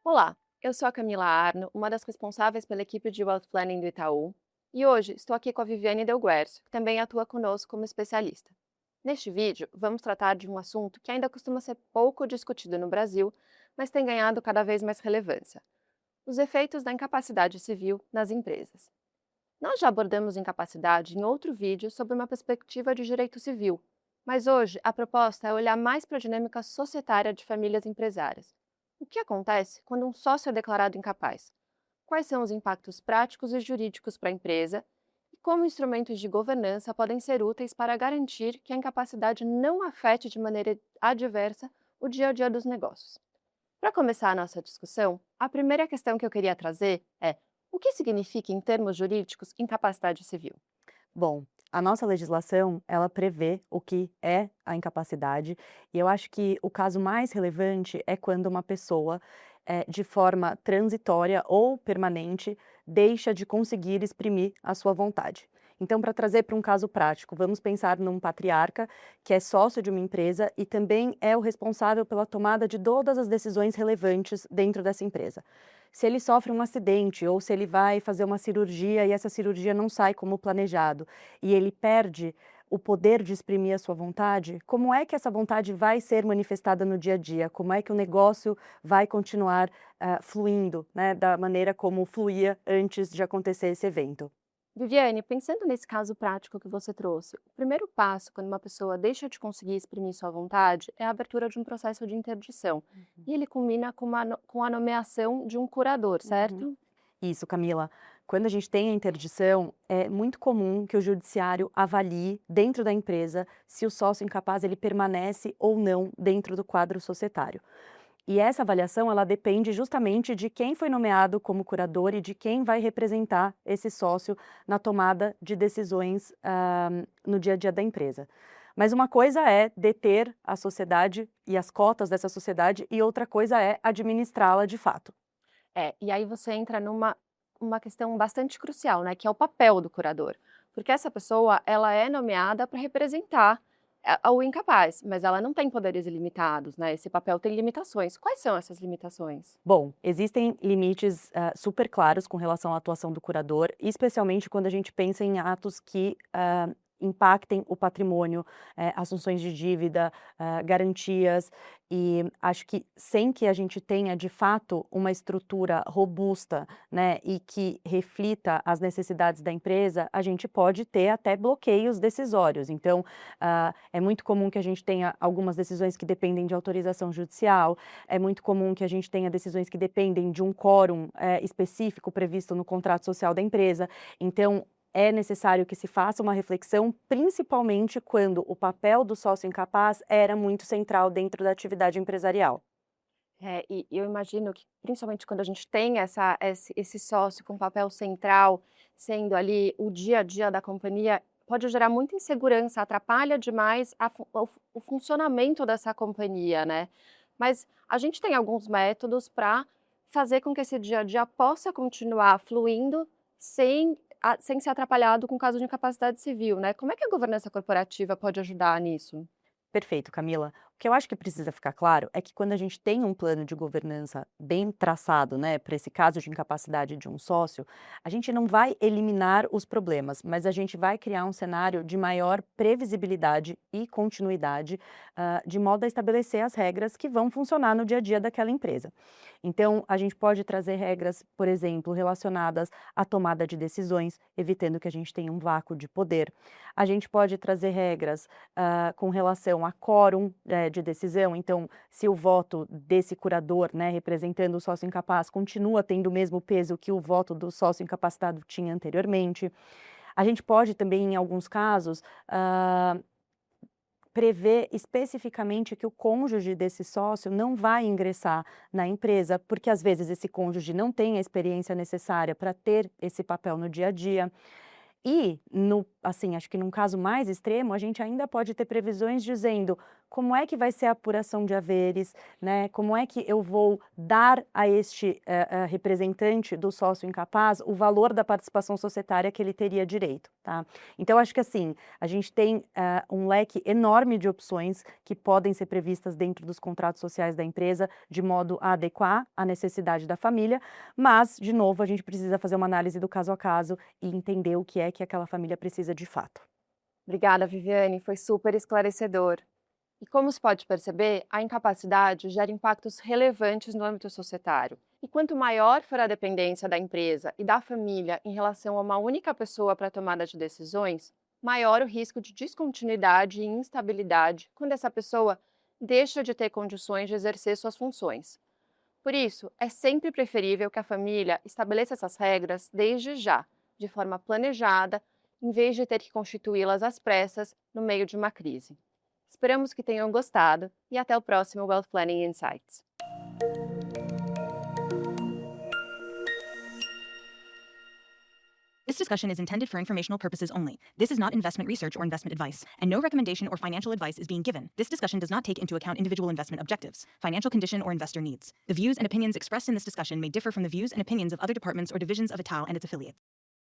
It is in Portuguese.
Olá, eu sou a Camila Arno, uma das responsáveis pela equipe de Wealth Planning do Itaú, e hoje estou aqui com a Viviane Delguercio, que também atua conosco como especialista. Neste vídeo, vamos tratar de um assunto que ainda costuma ser pouco discutido no Brasil, mas tem ganhado cada vez mais relevância: os efeitos da incapacidade civil nas empresas. Nós já abordamos incapacidade em outro vídeo sob uma perspectiva de direito civil, mas hoje a proposta é olhar mais para a dinâmica societária de famílias empresárias. O que acontece quando um sócio é declarado incapaz? Quais são os impactos práticos e jurídicos para a empresa? E como instrumentos de governança podem ser úteis para garantir que a incapacidade não afete de maneira adversa o dia a dia dos negócios? Para começar a nossa discussão, a primeira questão que eu queria trazer é: o que significa, em termos jurídicos, incapacidade civil? Bom, a nossa legislação, ela prevê o que é a incapacidade, e eu acho que o caso mais relevante é quando uma pessoa, de forma transitória ou permanente, deixa de conseguir exprimir a sua vontade. Então, para trazer para um caso prático, vamos pensar num patriarca que é sócio de uma empresa e também é o responsável pela tomada de todas as decisões relevantes dentro dessa empresa. Se ele sofre um acidente ou se ele vai fazer uma cirurgia e essa cirurgia não sai como planejado e ele perde o poder de exprimir a sua vontade, como é que essa vontade vai ser manifestada no dia a dia? Como é que o negócio vai continuar, fluindo, né, da maneira como fluía antes de acontecer esse evento? Viviane, pensando nesse caso prático que você trouxe, o primeiro passo quando uma pessoa deixa de conseguir exprimir sua vontade é a abertura de um processo de interdição. E ele culmina com a nomeação de um curador, Uhum. certo? Isso, Camila. Quando a gente tem a interdição, é muito comum que o judiciário avalie dentro da empresa se o sócio incapaz ele permanece ou não dentro do quadro societário. E essa avaliação, ela depende justamente de quem foi nomeado como curador e de quem vai representar esse sócio na tomada de decisões, no dia a dia da empresa. Mas uma coisa é deter a sociedade e as cotas dessa sociedade e outra coisa é administrá-la de fato. É, e aí você entra numa uma questão bastante crucial, né, que é o papel do curador. Porque essa pessoa, ela é nomeada para representar o incapaz, mas ela não tem poderes ilimitados, né? Esse papel tem limitações. Quais são essas limitações? Bom, existem limites, super claros com relação à atuação do curador, especialmente quando a gente pensa em atos que, impactem o patrimônio, assunções de dívida, garantias, e acho que sem que a gente tenha, de fato, uma estrutura robusta, né, e que reflita as necessidades da empresa, a gente pode ter até bloqueios decisórios. Então, é muito comum que a gente tenha algumas decisões que dependem de autorização judicial, é muito comum que a gente tenha decisões que dependem de um quórum, específico previsto no contrato social da empresa. Então, é necessário que se faça uma reflexão, principalmente quando o papel do sócio incapaz era muito central dentro da atividade empresarial. É, e eu imagino que, principalmente quando a gente tem esse sócio com papel central, sendo ali o dia a dia da companhia, pode gerar muita insegurança, atrapalha demais o funcionamento dessa companhia, né? Mas a gente tem alguns métodos para fazer com que esse dia a dia possa continuar fluindo sem ser atrapalhado com caso de incapacidade civil, né? Como é que a governança corporativa pode ajudar nisso? Perfeito, Camila. O que eu acho que precisa ficar claro é que quando a gente tem um plano de governança bem traçado, né, para esse caso de incapacidade de um sócio, a gente não vai eliminar os problemas, mas a gente vai criar um cenário de maior previsibilidade e continuidade, de modo a estabelecer as regras que vão funcionar no dia a dia daquela empresa. Então, a gente pode trazer regras, por exemplo, relacionadas à tomada de decisões, evitando que a gente tenha um vácuo de poder. A gente pode trazer regras com relação a quórum, de decisão, então, se o voto desse curador, né, representando o sócio incapaz, continua tendo o mesmo peso que o voto do sócio incapacitado tinha anteriormente. A gente pode também, em alguns casos, prever especificamente que o cônjuge desse sócio não vai ingressar na empresa, porque às vezes esse cônjuge não tem a experiência necessária para ter esse papel no dia a dia. E assim, acho que num caso mais extremo, a gente ainda pode ter previsões dizendo como é que vai ser a apuração de haveres, né, como é que eu vou dar a este, representante do sócio incapaz o valor da participação societária que ele teria direito, tá. Então acho que assim, a gente tem, um leque enorme de opções que podem ser previstas dentro dos contratos sociais da empresa, de modo a adequar à necessidade da família, mas, de novo, a gente precisa fazer uma análise do caso a caso e entender o que é que aquela família precisa de fato. Obrigada, Viviane, foi super esclarecedor. E como se pode perceber, a incapacidade gera impactos relevantes no âmbito societário. E quanto maior for a dependência da empresa e da família em relação a uma única pessoa para a tomada de decisões, maior o risco de descontinuidade e instabilidade quando essa pessoa deixa de ter condições de exercer suas funções. Por isso, é sempre preferível que a família estabeleça essas regras desde já, de forma planejada, em vez de ter que constituí-las às pressas no meio de uma crise. Esperamos que tenham gostado e até o próximo Wealth Planning Insights. This discussion is intended for informational purposes only. This is not investment research or investment advice, and no recommendation or financial advice is being given. This discussion does not take into account individual investment objectives, financial condition, or investor needs. The views and opinions expressed in this discussion may differ from the views and opinions of other departments or divisions of Itaú and its affiliates.